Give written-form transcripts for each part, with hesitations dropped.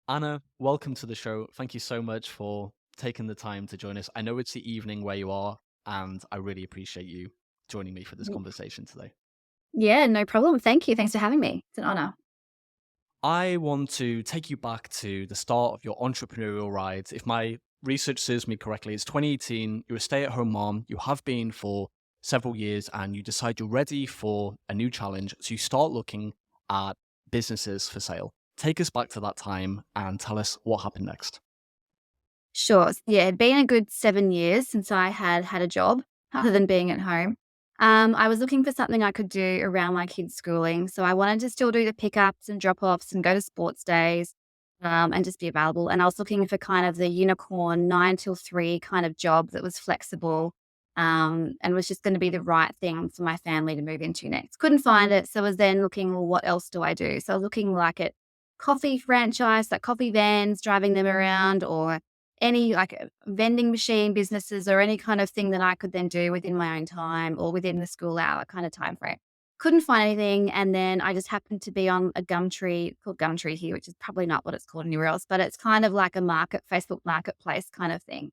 Anna, welcome to the show. Thank you so much for taking the time to join us. I know it's the evening where you are, and I really appreciate you joining me for this Mm. conversation today. Yeah, no problem. Thank you. Thanks for having me. It's an honor. I want to take you back to the start of your entrepreneurial ride. If my research serves me correctly, it's 2018. You're a stay at home mom. You have been for several years, and you decide you're ready for a new challenge. So you start looking at businesses for sale. Take us back to that time and tell us what happened next. Sure. Yeah, it'd been a good 7 years since I had a job other than being at home. I was looking for something I could do around my kids' schooling. So I wanted to still do the pickups and drop-offs and go to sports days, and just be available. And I was looking for kind of the unicorn 9 till 3 kind of job that was flexible, and was just gonna be the right thing for my family to move into next. Couldn't find it, so I was then looking, "Well, what else do I do?" So I was looking like at coffee franchise, like coffee vans, driving them around, or any like vending machine businesses or any kind of thing that I could then do within my own time or within the school hour kind of time frame. Couldn't find anything, and then I just happened to be on a Gumtree, called Gumtree here, which is probably not what it's called anywhere else, but it's kind of like a Facebook marketplace kind of thing.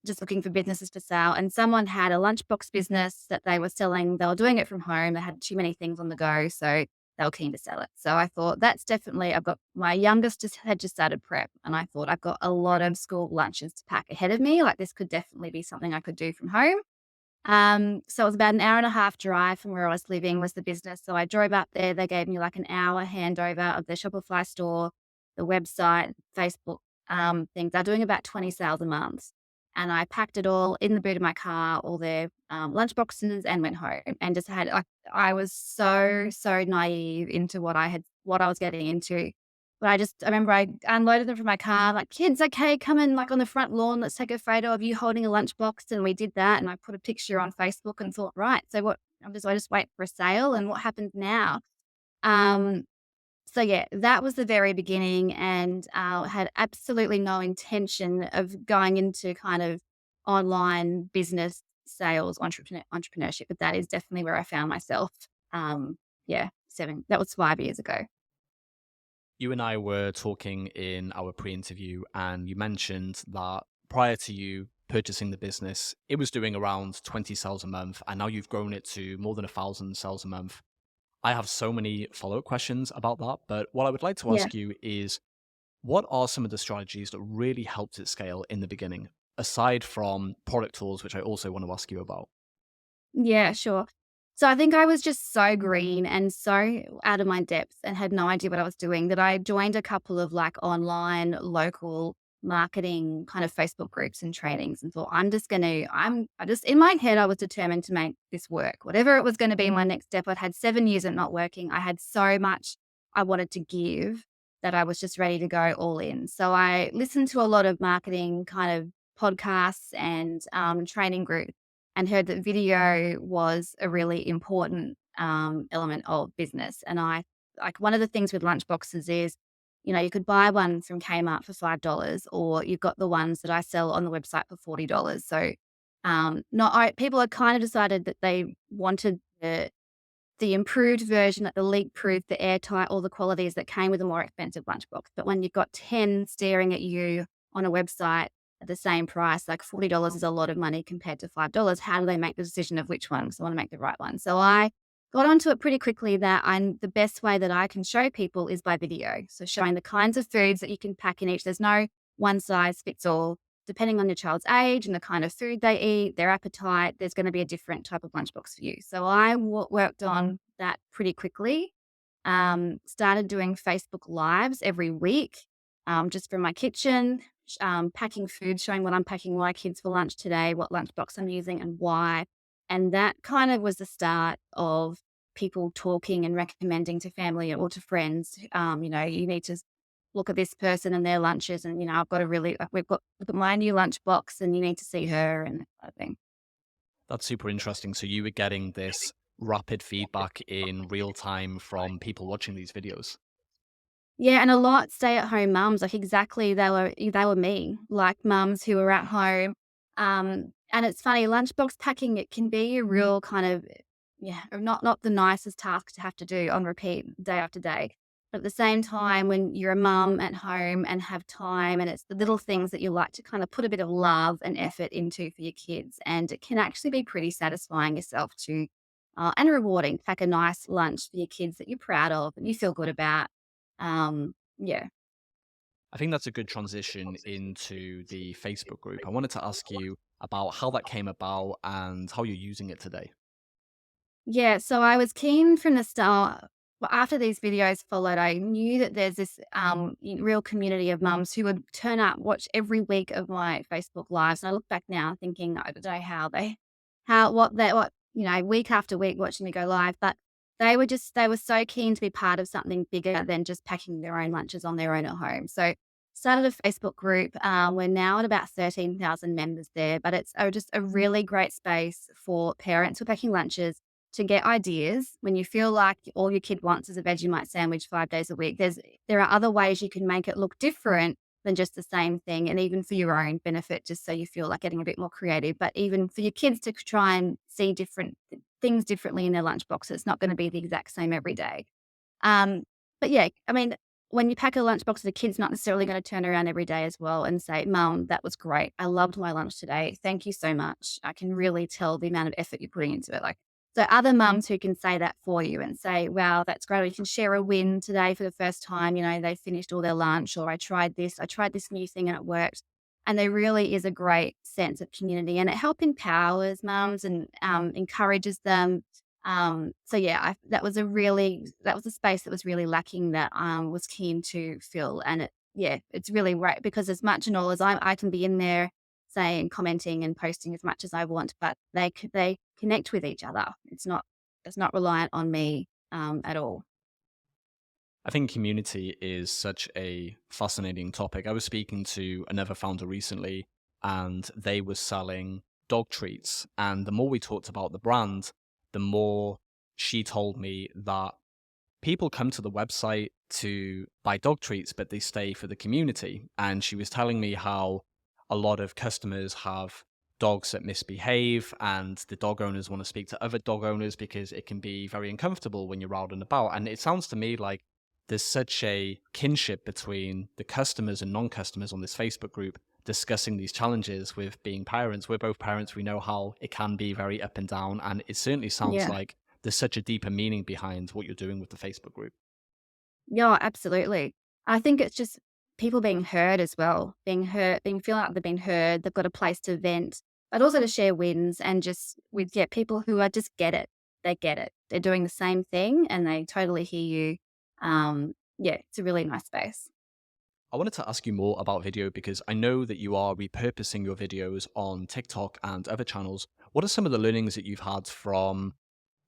Just looking for businesses for sale, and someone had a lunchbox business that they were selling. They were doing it from home. They had too many things on the go, so they were keen to sell it. So I thought that's definitely. I've got my youngest had just started prep, and I thought I've got a lot of school lunches to pack ahead of me. Like this could definitely be something I could do from home. So it was about an hour and a half drive from where I was living was the business. So I drove up there. They gave me like an hour handover of the Shopify store, the website, Facebook things. They're doing about 20 sales a month. And I packed it all in the boot of my car, all their lunch boxes, and went home and just had like I was so naive into what I was getting into. But I remember I unloaded them from my car, like, "Kids, okay, come in, like, on the front lawn, let's take a photo of you holding a lunchbox," and we did that, and I put a picture on Facebook and thought, "Right, so what I just wait for a sale, and what happens now?" Um, so yeah, that was the very beginning, and, had absolutely no intention of going into kind of online business sales, entrepreneurship, but that is definitely where I found myself. Yeah, 7 that was 5 years ago. You and I were talking in our pre-interview, and you mentioned that prior to you purchasing the business, it was doing around 20 sales a month, and now you've grown it to more than 1,000 sales a month. I have so many follow-up questions about that, but what I would like to Yeah. ask you is, what are some of the strategies that really helped it scale in the beginning, aside from product tools, which I also want to ask you about? Yeah, sure. So I think I was just so green and so out of my depth and had no idea what I was doing that I joined a couple of like online local marketing kind of Facebook groups and trainings and thought I just in my head I was determined to make this work. Whatever it was going to be my next step. I'd had 7 years of not working. I had so much I wanted to give that I was just ready to go all in. So I listened to a lot of marketing kind of podcasts and training groups and heard that video was a really important element of business. And I like one of the things with lunchboxes is, you could buy one from Kmart for $5, or you've got the ones that I sell on the website for $40. So, not I, people had kind of decided that they wanted the improved version, like the leak proof, the airtight, all the qualities that came with a more expensive lunchbox. But when you've got 10 staring at you on a website at the same price, like $40 is a lot of money compared to $5. How do they make the decision of which one? So I want to make the right one. So I got onto it pretty quickly that the best way that I can show people is by video. So showing the kinds of foods that you can pack in each. There's no one size fits all. Depending on your child's age and the kind of food they eat, their appetite, there's going to be a different type of lunchbox for you. So I worked on that pretty quickly. Started doing Facebook Lives every week, just from my kitchen, packing food, showing what I'm packing my kids for lunch today, what lunchbox I'm using, and why. And that kind of was the start of people talking and recommending to family or to friends. You need to look at this person and their lunches, and I've got a really, we've got look at my new lunchbox, and you need to see her and that kind of thing. That's super interesting. So you were getting this rapid feedback in real time from people watching these videos. Yeah, and a lot stay-at-home mums, like, exactly, they were me, like, mums who were at home, and it's funny, lunchbox packing, it can be a real kind of yeah, not the nicest task to have to do on repeat day after day, But at the same time, when you're a mum at home and have time, and it's the little things that you like to kind of put a bit of love and effort into for your kids, and it can actually be pretty satisfying yourself too, and rewarding. Pack a nice lunch for your kids that you're proud of and you feel good about. Yeah. I think that's a good transition into the Facebook group. I wanted to ask you about how that came about and how you're using it today. Yeah, so I was keen from the start. Well, after these videos followed, I knew that there's this real community of mums who would turn up, watch every week of my Facebook lives. And I look back now thinking, I don't know what, week after week watching me go live. But they were so keen to be part of something bigger than just packing their own lunches on their own at home. So started a Facebook group. We're now at about 13,000 members there, but it's just a really great space for parents who are packing lunches to get ideas when you feel like all your kid wants is a Vegemite sandwich 5 days a week. There are other ways you can make it look different than just the same thing, and even for your own benefit, just so you feel like getting a bit more creative. But even for your kids to try and see different things differently in their lunchbox, it's not going to be the exact same every day. Um, but yeah, I mean, when you pack a lunchbox, the kid's not necessarily going to turn around every day as well and say, "Mum, that was great. I loved my lunch today. Thank you so much." I can really tell the amount of effort you're putting into it. Like, so other mums who can say that for you and say, "Wow, that's great." Or you can share a win today for the first time. They finished all their lunch, or I tried this new thing and it worked. And there really is a great sense of community, and it help empowers mums and encourages them. So yeah, that was a space that was really lacking that was keen to fill. And it's really great because as much and all as I can be in there saying, commenting and posting as much as I want, but they connect with each other. It's not reliant on me at all. I think community is such a fascinating topic. I was speaking to another founder recently, and they were selling dog treats. And the more we talked about the brand, the more she told me that people come to the website to buy dog treats, but they stay for the community. And she was telling me how a lot of customers have dogs that misbehave, and the dog owners want to speak to other dog owners because it can be very uncomfortable when you're out and about. And it sounds to me like there's such a kinship between the customers and non-customers on this Facebook group discussing these challenges with being parents. We're both parents. We know how it can be very up and down. And it certainly sounds Yeah. like there's such a deeper meaning behind what you're doing with the Facebook group. Yeah, absolutely. I think it's just people being heard as well, being heard, being feeling like they've been heard, they've got a place to vent, but also to share wins and just with people who are just get it. They get it. They're doing the same thing and they totally hear you. It's a really nice space. I wanted to ask you more about video because I know that you are repurposing your videos on TikTok and other channels. What are some of the learnings that you've had from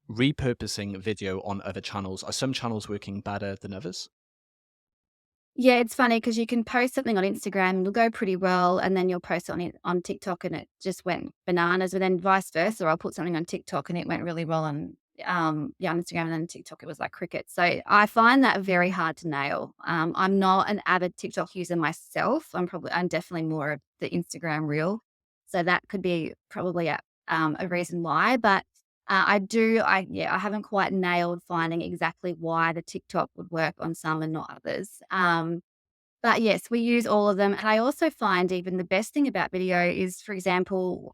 repurposing video on other channels? Are some channels working better than others? Yeah, it's funny because you can post something on Instagram, it'll go pretty well, and then you'll post on TikTok and it just went bananas, and then vice versa. I'll put something on TikTok and it went really well on Instagram, and then TikTok it was like cricket. So I find that very hard to nail. I'm not an avid TikTok user myself. I'm definitely more of the Instagram reel. So that could be probably a reason why, but I haven't quite nailed finding exactly why the TikTok would work on some and not others. But yes, we use all of them. And I also find even the best thing about video is, for example,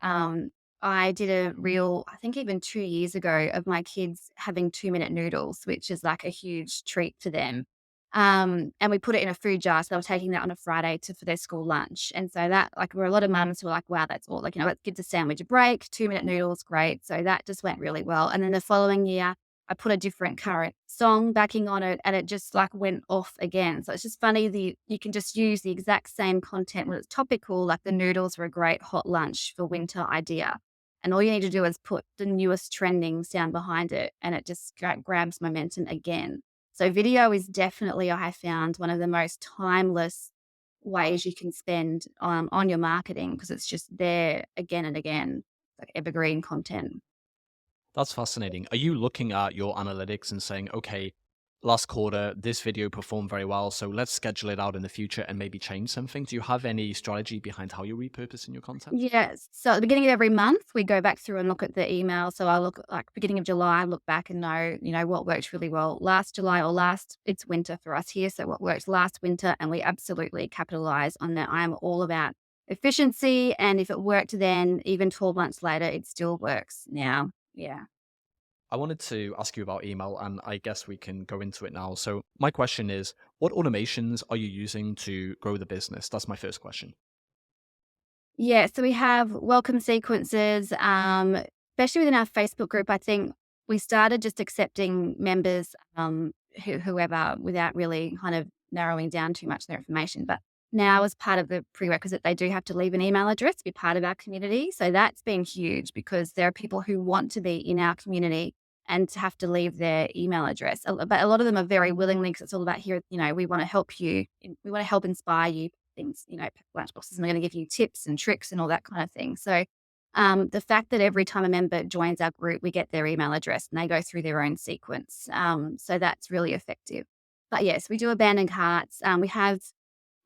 I did a reel, I think even 2 years ago, of my kids having 2-minute noodles, which is like a huge treat for them. And we put it in a food jar. So they were taking that on a Friday for their school lunch. And so that, like, we're a lot of mums who are like, wow, that's all. Like, let's give the sandwich a break. 2-minute noodles, great. So that just went really well. And then the following year, I put a different current song backing on it and it just like went off again. So it's just funny you can just use the exact same content when it's topical, like the noodles were a great hot lunch for winter idea. And all you need to do is put the newest trending sound behind it and it just grabs momentum again. So video is definitely, I have found, one of the most timeless ways you can spend on your marketing because it's just there again and again, like evergreen content. That's fascinating. Are you looking at your analytics and saying, okay, last quarter, this video performed very well, so let's schedule it out in the future and maybe change something? Do you have any strategy behind how you're repurposing your content? Yes. So at the beginning of every month, we go back through and look at the email. So I look at like beginning of July, look back and know, what worked really well last July or it's winter for us here. So what worked last winter, and we absolutely capitalize on that. I'm all about efficiency. And if it worked then, even 12 months later, it still works now. Yeah. I wanted to ask you about email, and I guess we can go into it now. So, my question is, what automations are you using to grow the business? That's my first question. Yeah, so we have welcome sequences, especially within our Facebook group. I think we started just accepting members, whoever, without really kind of narrowing down too much their information. But now, as part of the prerequisite, they do have to leave an email address to be part of our community. So that's been huge because there are people who want to be in our community and to have to leave their email address. But a lot of them are very willingly because it's all about here. We want to help you. We want to help inspire you things, lunchboxes, and we're going to give you tips and tricks and all that kind of thing. So the fact that every time a member joins our group, we get their email address and they go through their own sequence. So that's really effective. But yes, we do abandoned carts. We have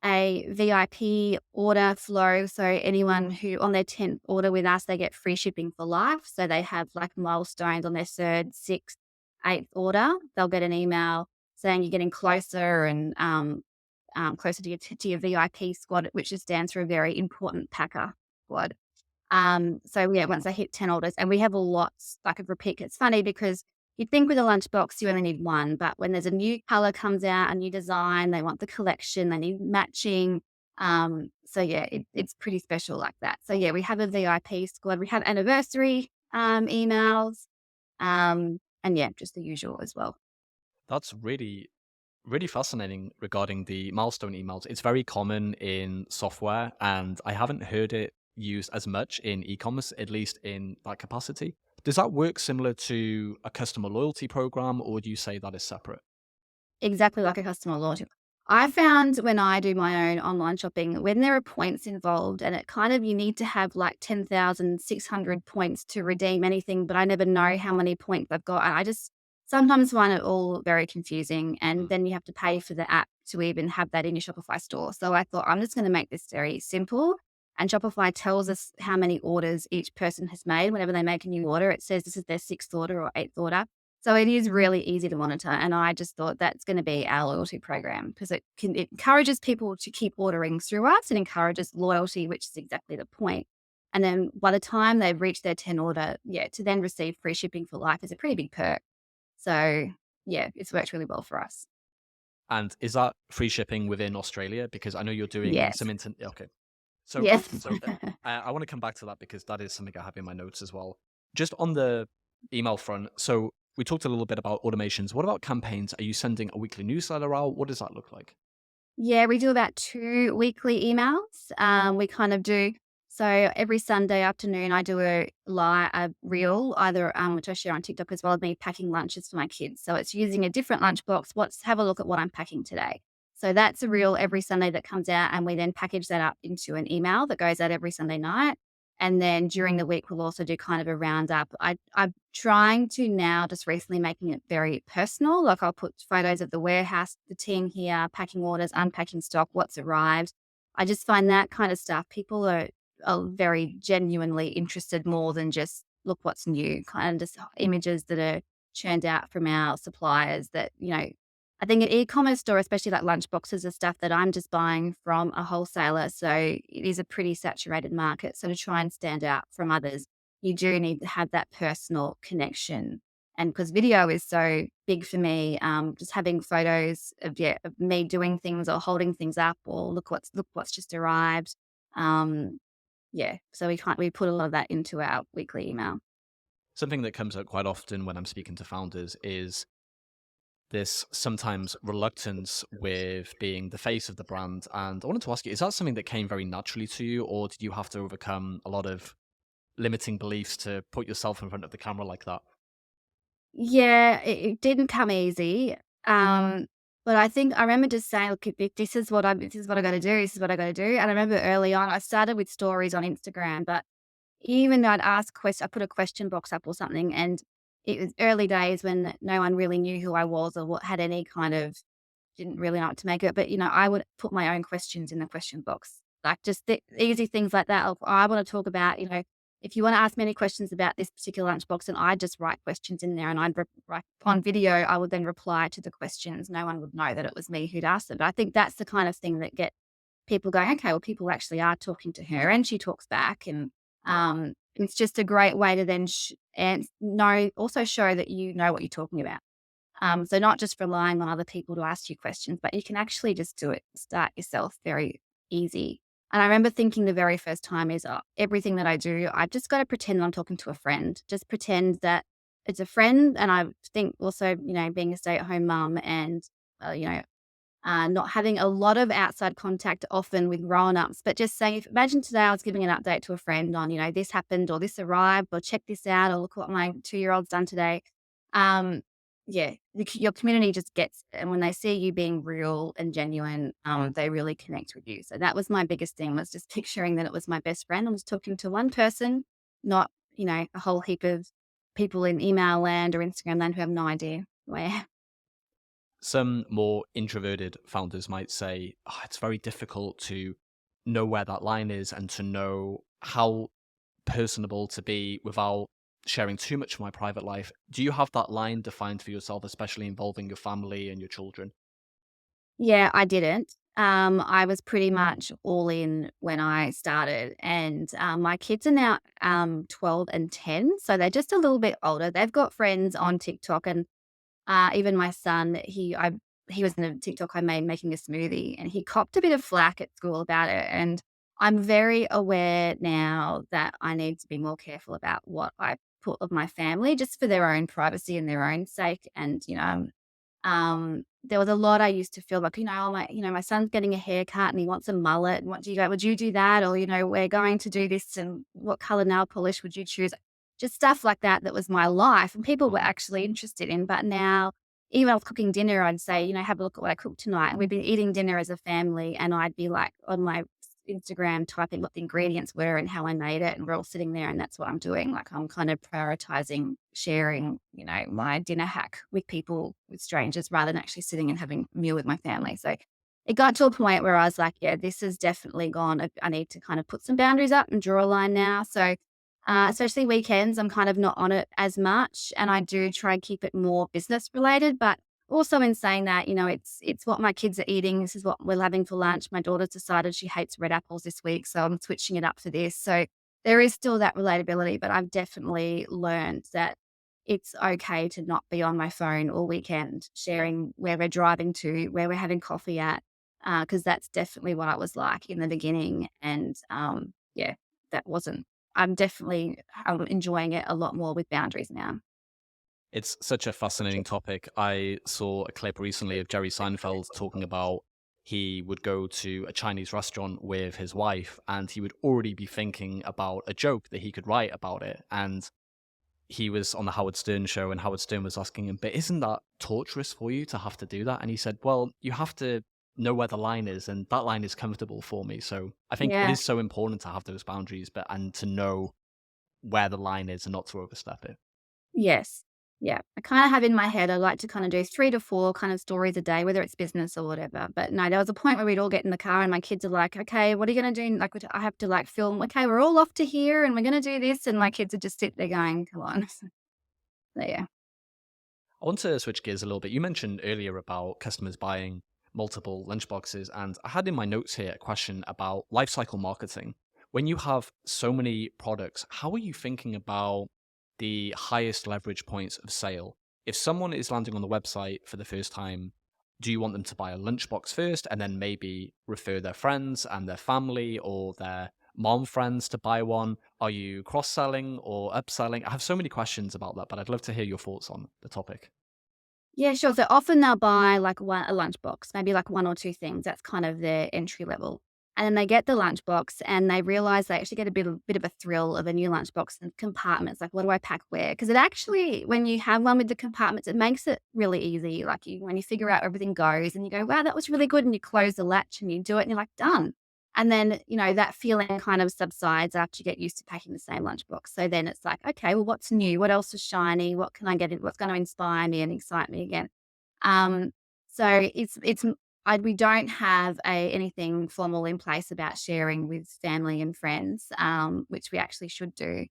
a VIP order flow. So anyone who on their 10th order with us, they get free shipping for life. So they have like milestones on their third, sixth, eighth order. They'll get an email saying you're getting closer and closer to your VIP squad, which just stands for a very important packer squad. So yeah, once I hit 10 orders, and we have a lot like of repeat. It's funny because you'd think with a lunchbox you only need one, but when there's a new color comes out, a new design, they want the collection, they need matching. So yeah, it's pretty special like that. So yeah, we have a VIP squad. We have anniversary emails, and yeah, just the usual as well. That's really fascinating regarding the milestone emails. It's very common in software, and I haven't heard it used as much in e-commerce, at least in that capacity. Does that work similar to a customer loyalty program, or do you say that is separate? Exactly like a customer loyalty. I found when I do my own online shopping, when there are points involved and it kind of you need to have like 10,600 points to redeem anything, but I never know how many points I've got. I just sometimes find it all very confusing. And Mm. then you have to pay for the app to even have that in your Shopify store. So I thought I'm just going to make this very simple. And Shopify tells us how many orders each person has made. Whenever they make a new order, it says this is their sixth order or eighth order. So it is really easy to monitor, and I just thought that's gonna be our loyalty program because it encourages people to keep ordering through us. It encourages loyalty, which is exactly the point. And then by the time they've reached their 10 order, yeah, to then receive free shipping for life is a pretty big perk. So, yeah, it's worked really well for us. And is that free shipping within Australia? Because I know you're doing Yes. some okay. So, Yes. so I want to come back to that because that is something I have in my notes as well. Just on the email front, so we talked a little bit about automations. What about campaigns? Are you sending a weekly newsletter out? What does that look like? Yeah, we do about 2 weekly emails. We kind of do so every Sunday afternoon, I do a reel, either which I share on TikTok as well, of me packing lunches for my kids. So it's using a different lunchbox. Have a look at what I'm packing today. So that's a reel every Sunday that comes out, and we then package that up into an email that goes out every Sunday night. And then during the week, we'll also do kind of a roundup. I'm trying to now just recently making it very personal. Like I'll put photos of the warehouse, the team here, packing orders, unpacking stock, what's arrived. I just find that kind of stuff. People are very genuinely interested more than just look what's new, kind of just images that are churned out from our suppliers that, I think an e-commerce store, especially like lunch boxes are stuff that I'm just buying from a wholesaler. So it is a pretty saturated market. So to try and stand out from others, you do need to have that personal connection. And because video is so big for me, just having photos of me doing things or holding things up or look what's just arrived. Um, yeah. So we put a lot of that into our weekly email. Something that comes up quite often when I'm speaking to founders is this sometimes reluctance with being the face of the brand. And I wanted to ask you, is that something that came very naturally to you, or did you have to overcome a lot of limiting beliefs to put yourself in front of the camera like that? Yeah, it didn't come easy. But I think I remember just saying, "Look, if this is what I got to do. This is what I got to do." And I remember early on, I started with stories on Instagram, but even though I'd ask questions, I put a question box up or something, and it was early days when no one really knew who I was or what had any kind of didn't really know what to make of it, but, I would put my own questions in the question box, like, just the easy things like that, I wanna talk about, if you wanna ask me any questions about this particular lunchbox, and I just write questions in there, and I'd write on video, I would then reply to the questions. No one would know that it was me who'd asked them, but I think that's the kind of thing that get people going, "Okay, well, people actually are talking to her, and she talks back," and, it's just a great way to then and also show that you know what you're talking about. So not just relying on other people to ask you questions, but you can actually just do it, start yourself very easy. And I remember thinking the very first time is everything that I do, I've just got to pretend I'm talking to a friend. Just pretend that it's a friend. And I think also, being a stay at home mum and, not having a lot of outside contact often with grown ups, but just saying, imagine today I was giving an update to a friend on, this happened or this arrived or check this out or look what my 2-year-old's done today. Um, yeah, your community just gets it, and when they see you being real and genuine, they really connect with you. So that was my biggest thing, was just picturing that it was my best friend. I was talking to one person, not, a whole heap of people in email land or Instagram land who have no idea where. Some more introverted founders might say, "Oh, it's very difficult to know where that line is and to know how personable to be without sharing too much of my private life." Do you have that line defined for yourself, especially involving your family and your children? Yeah, I didn't. I was pretty much all in when I started, and my kids are now 12 and 10, so they're just a little bit older. They've got friends on TikTok, and even my son, he was in a TikTok I made making a smoothie, and he copped a bit of flack at school about it. And I'm very aware now that I need to be more careful about what I put of my family, just for their own privacy and their own sake. And there was a lot I used to feel like, oh my son's getting a haircut and he wants a mullet. And what do you go? Would you do that? Or we're going to do this, and what color nail polish would you choose? Just stuff like that. That was my life, and people were actually interested in. But now, even I was cooking dinner, I'd say, have a look at what I cooked tonight. And we'd be eating dinner as a family, and I'd be like on my Instagram typing what the ingredients were and how I made it, and we're all sitting there, and that's what I'm doing. Like, I'm kind of prioritizing sharing, my dinner hack with people, with strangers, rather than actually sitting and having a meal with my family. So it got to a point where I was like, yeah, this has definitely gone. I need to kind of put some boundaries up and draw a line now. So especially weekends, I'm kind of not on it as much, and I do try and keep it more business related. But also in saying that, it's what my kids are eating. This is what we're having for lunch. My daughter's decided she hates red apples this week, so I'm switching it up for this. So there is still that relatability, but I've definitely learned that it's okay to not be on my phone all weekend, sharing where we're driving to, where we're having coffee at, because that's definitely what I was like in the beginning. And yeah, that wasn't. I'm definitely enjoying it a lot more with boundaries now. It's such a fascinating topic. I saw a clip recently of Jerry Seinfeld talking about he would go to a Chinese restaurant with his wife and he would already be thinking about a joke that he could write about it. And he was on the Howard Stern show and Howard Stern was asking him, "But isn't that torturous for you to have to do that?" And he said, "Well, you have to know where the line is, and that line is comfortable for me." So I think it Yeah. is so important to have those boundaries, and to know where the line is and not to overstep it. Yes. Yeah. I kind of have in my head, I like to kind of do 3 to 4 kind of stories a day, whether it's business or whatever. But no, there was a point where we'd all get in the car and my kids are like, "Okay, what are you going to do?" Like, I have to like film, "Okay, we're all off to here and we're going to do this." And my kids would just sit there going, "Come on." So yeah. I want to switch gears a little bit. You mentioned earlier about customers buying multiple lunchboxes, and I had in my notes here a question about lifecycle marketing. When you have so many products, how are you thinking about the highest leverage points of sale? If someone is landing on the website for the first time, do you want them to buy a lunchbox first and then maybe refer their friends and their family or their mom friends to buy one? Are you cross selling or upselling? I have so many questions about that, but I'd love to hear your thoughts on the topic. Yeah, sure. So often they'll buy like a lunchbox, maybe like 1 or 2 things. That's kind of their entry level. And then they get the lunchbox and they realize they actually get a bit of a thrill of a new lunchbox and compartments. Like, what do I pack where? Because it actually, when you have one with the compartments, it makes it really easy. Like, when you figure out where everything goes and you go, wow, that was really good. And you close the latch and you do it and you're like, done. And then, that feeling kind of subsides after you get used to packing the same lunchbox. So then it's like, okay, well, what's new? What else is shiny? What can I get in? What's going to inspire me and excite me again? Um, so we don't have anything formal in place about sharing with family and friends, which we actually should do.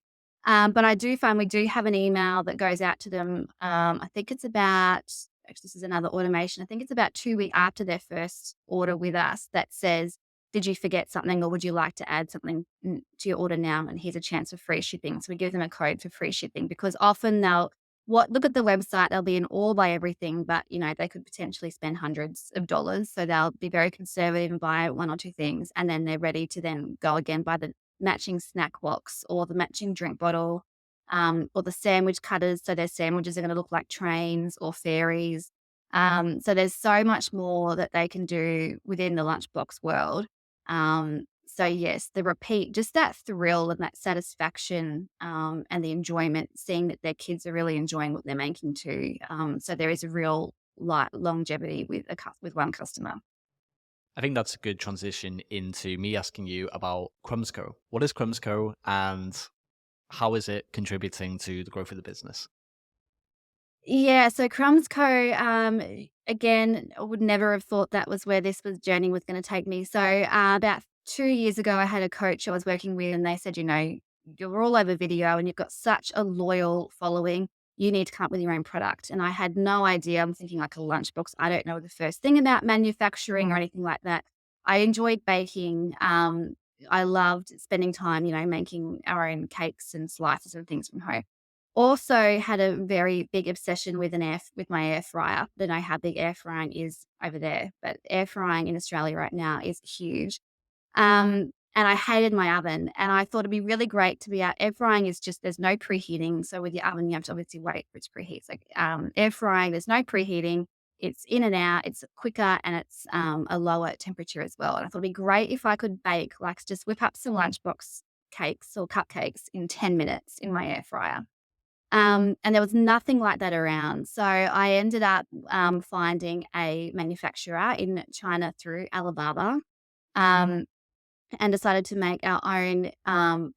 But I do find we do have an email that goes out to them. I think it's about, actually, this is another automation. I think it's about 2 weeks after their first order with us that says, did you forget something or would you like to add something to your order now? And here's a chance for free shipping. So we give them a code for free shipping because often look at the website, they'll be in awe by everything, but they could potentially spend hundreds of dollars. So they'll be very conservative and buy one or two things. And then they're ready to then go again buy the matching snack box or the matching drink bottle, or the sandwich cutters. So their sandwiches are going to look like trains or ferries. So there's so much more that they can do within the lunchbox world. So yes, the repeat, just that thrill and that satisfaction, and the enjoyment, seeing that their kids are really enjoying what they're making too. So there is a real longevity with with one customer. I think that's a good transition into me asking you about Crumbsco. What is Crumbsco and how is it contributing to the growth of the business? Yeah, so Crumbs Co. Again, I would never have thought that was where this journey was going to take me. So about 2 years ago, I had a coach I was working with, and they said, you're all over video, and you've got such a loyal following. You need to come up with your own product. And I had no idea. I'm thinking like a lunchbox. I don't know the first thing about manufacturing or anything like that. I enjoyed baking. I loved spending time, making our own cakes and slices and things from home. Also had a very big obsession with with my air fryer. Don't know how big air frying is over there, but air frying in Australia right now is huge. And I hated my oven, and I thought it'd be really great to be out. Air frying is just there's no preheating, so with your oven you have to obviously wait for it to preheat. So air frying, there's no preheating. It's in and out. It's quicker and it's a lower temperature as well. And I thought it'd be great if I could bake, like just whip up some lunchbox cakes or cupcakes in 10 minutes in my air fryer. And there was nothing like that around. So I ended up finding a manufacturer in China through Alibaba, um, and decided to make our own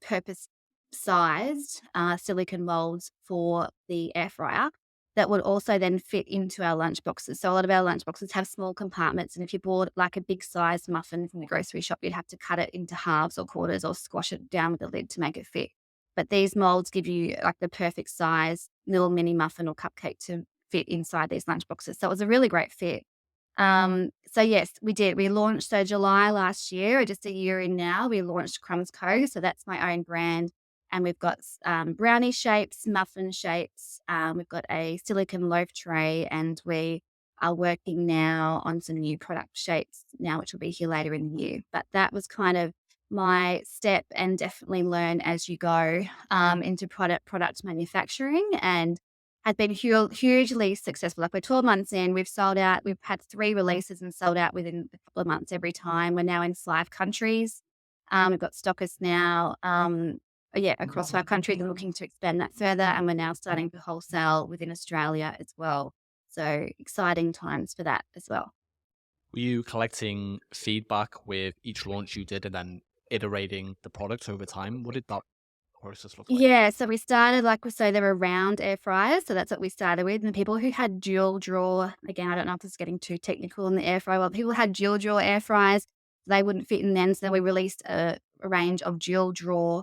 purpose sized silicon molds for the air fryer that would also then fit into our lunch boxes. So a lot of our lunch boxes have small compartments. And if you bought like a big sized muffin from the grocery shop, you'd have to cut it into halves or quarters or squash it down with the lid to make it fit. But these molds give you like the perfect size little mini muffin or cupcake to fit inside these lunch boxes. So it was a really great fit. So yes, we did. We launched so July last year, or just a year in now, we launched Crumbs Co. So that's my own brand. And we've got brownie shapes, muffin shapes. We've got a silicon loaf tray, and we are working now on some new product shapes now, which will be here later in the year. But that was kind of my step, and definitely learn as you go into product manufacturing, and has been hugely successful. Like we're 12 months in, we've sold out. We've had 3 releases and sold out within a couple of months every time. We're now in 5 countries. We've got stockists now, yeah, across 5 countries and looking to expand that further. And we're now starting to wholesale within Australia as well. So exciting times for that as well. Were you collecting feedback with each launch you did and then iterating the product over time? What did that process look like? Yeah, so we started so they were round air fryers, so that's what we started with. And the people who had dual draw, again, I don't know if this is getting too technical in the air fryer. Well, people had dual draw air fryers, they wouldn't fit in them. So then we released a range of dual draw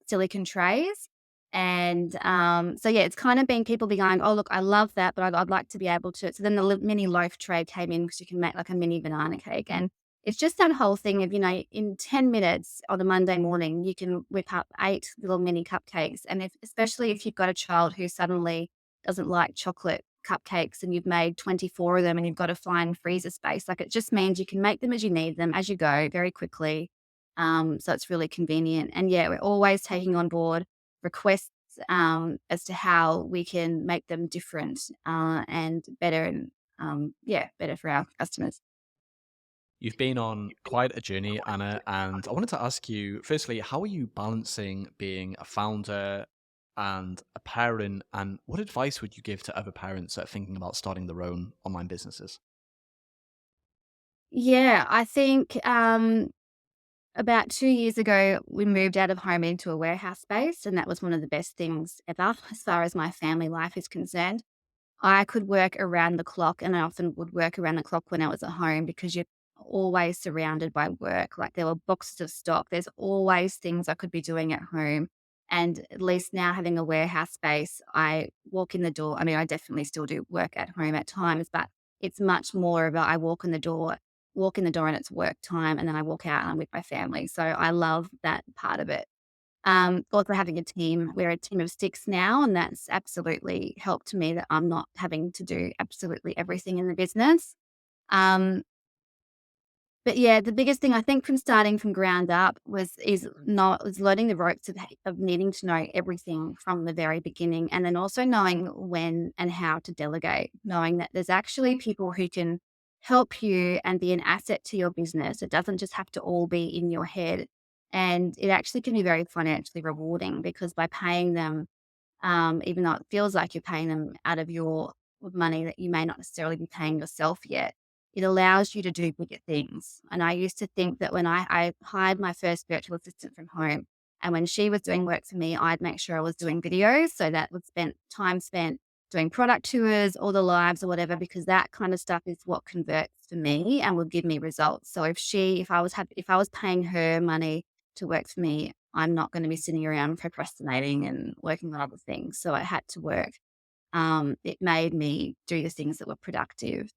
silicon trays. And so yeah, it's kind of been people be going, oh look, I love that, but I'd like to be able to. So then the mini loaf tray came in because you can make like a mini banana cake, and it's just that whole thing of, in 10 minutes on a Monday morning, you can whip up 8 little mini cupcakes. And especially if you've got a child who suddenly doesn't like chocolate cupcakes and you've made 24 of them and you've got to find freezer space, like it just means you can make them as you need them, as you go, very quickly. So it's really convenient. And yeah, we're always taking on board requests as to how we can make them different and better, and yeah, better for our customers. You've been on quite a journey, Anna, and I wanted to ask you, firstly, how are you balancing being a founder and a parent? And what advice would you give to other parents that are thinking about starting their own online businesses? Yeah, I think about 2 years ago, we moved out of home into a warehouse space, and that was one of the best things ever as far as my family life is concerned. I could work around the clock, and I often would work around the clock when I was at home because you're always surrounded by work. Like, there were boxes of stock. There's always things I could be doing at home. And at least now having a warehouse space, I walk in the door. I mean, I definitely still do work at home at times, but it's much more about I walk in the door and it's work time, and then I walk out and I'm with my family. So I love that part of it. Also having a team. We're a team of 6 now, and that's absolutely helped me that I'm not having to do absolutely everything in the business. Um, but yeah, the biggest thing I think from starting from ground up was learning the ropes of needing to know everything from the very beginning, and then also knowing when and how to delegate, knowing that there's actually people who can help you and be an asset to your business. It doesn't just have to all be in your head. And it actually can be very financially rewarding because by paying them, even though it feels like you're paying them out of your money that you may not necessarily be paying yourself yet, it allows you to do bigger things. And I used to think that when I hired my first virtual assistant from home, and when she was doing work for me, I'd make sure I was doing videos. So that would spend time spent doing product tours or the lives or whatever, because that kind of stuff is what converts for me and will give me results. So if I was paying her money to work for me, I'm not going to be sitting around procrastinating and working on other things. So I had to work. It made me do the things that were productive.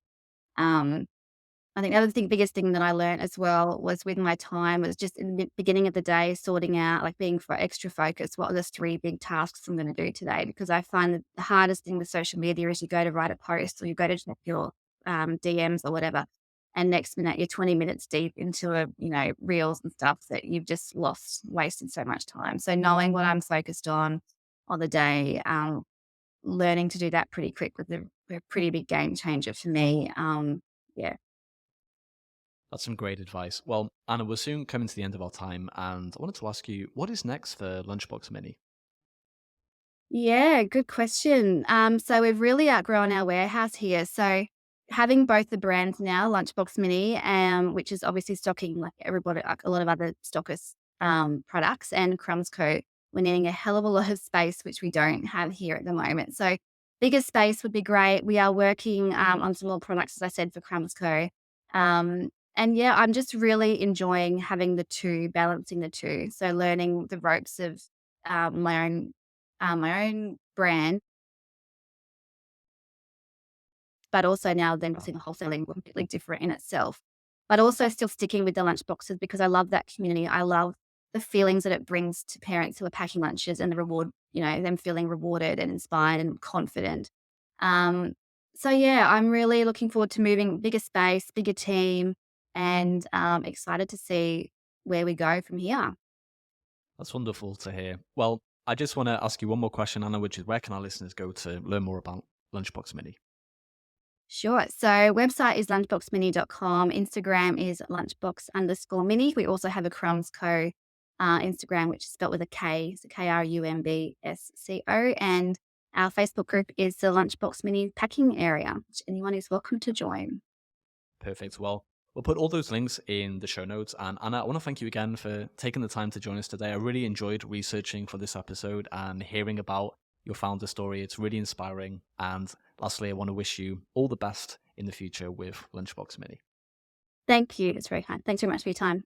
Um, I think the biggest thing that I learned as well was with my time was just in the beginning of the day, sorting out, like being for extra focused. What are the 3 big tasks I'm going to do today? Because I find that the hardest thing with social media is you go to write a post or you go to check your DMs or whatever. And next minute you're 20 minutes deep into reels and stuff that you've just wasted so much time. So knowing what I'm focused on the day, learning to do that pretty quick was a pretty big game changer for me. Yeah. That's some great advice. Well, Anna, we're soon coming to the end of our time, and I wanted to ask you, what is next for Lunchbox Mini? Yeah, good question. So we've really outgrown our warehouse here. So having both the brands now, Lunchbox Mini, which is obviously stocking like everybody, like a lot of other stockers, products, and Crumbs Co. We're needing a hell of a lot of space, which we don't have here at the moment. So bigger space would be great. We are working on some more products, as I said, for Crumbs Co. And yeah, I'm just really enjoying having the two, balancing the two. So learning the ropes of um, my own my own brand, but also now then seeing wholesaling completely different in itself. But also still sticking with the lunch boxes because I love that community. I love the feelings that it brings to parents who are packing lunches and the reward, them feeling rewarded and inspired and confident. Um, so yeah, I'm really looking forward to moving bigger space, bigger team, and excited to see where we go from here. That's wonderful to hear. Well, I just want to ask you one more question, Anna, which is where can our listeners go to learn more about Lunchbox Mini? Sure. So website is lunchboxmini.com. Instagram is lunchbox_mini. We also have a Crumbs Co. Instagram, which is spelled with a K, so KRUMBSCO. And our Facebook group is the Lunchbox Mini Packing Area, which anyone is welcome to join. Perfect. Well, we'll put all those links in the show notes. And Anna, I want to thank you again for taking the time to join us today. I really enjoyed researching for this episode and hearing about your founder story. It's really inspiring. And lastly, I want to wish you all the best in the future with Lunchbox Mini. Thank you. It's very kind. Thanks very much for your time.